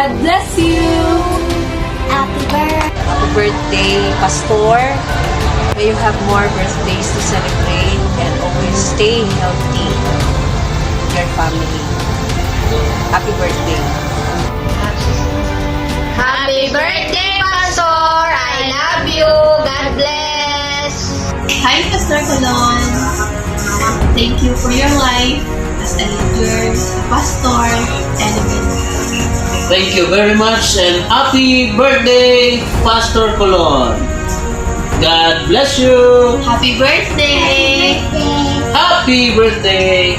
God bless you. Happy birthday, Pastor. May you have more birthdays to celebrate and always stay healthy with your family. Happy birthday. Happy birthday, Pastor! I love you! God bless! Hi, Pastor Colon. Thank you for your life as a leader, a pastor, and a mentor. Thank you very much and happy birthday, Pastor Colon. God bless you. Happy birthday! Happy birthday.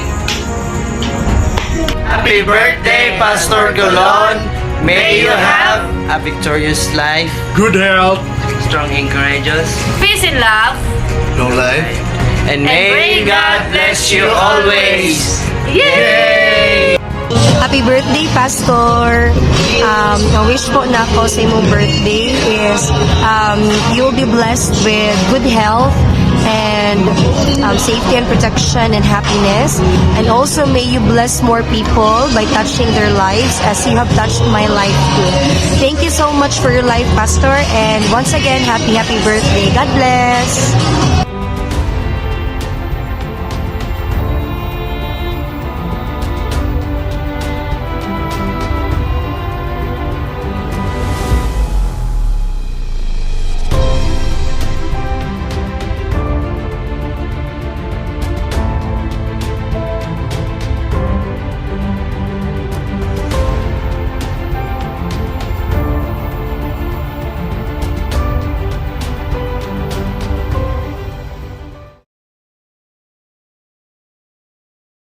Happy birthday, Pastor Golon. May you have a victorious life, Good health. strong and courageous, Peace and love! Long life. and may God bless you always. Yay! Happy birthday, Pastor! Ang wish po na ako sa imong birthday is you'll be blessed with good health and safety and protection and happiness. And also may you bless more people by touching their lives as you have touched my life too. Thank you so much for your life, Pastor. And once again, happy birthday. God bless!